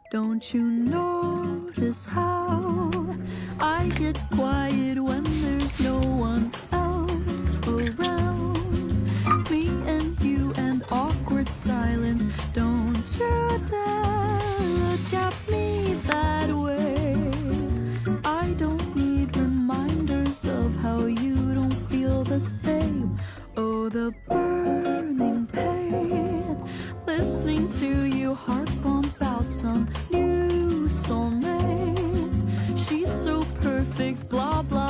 Don't you notice how I get quiet when there's no one else around? Me and you and awkward silence. Don't you dare look at me that way. I don't need reminders of how you don't feel the same. Oh, the burning pain, listening to you heart bump out some new soulmate. She's so perfect, blah blah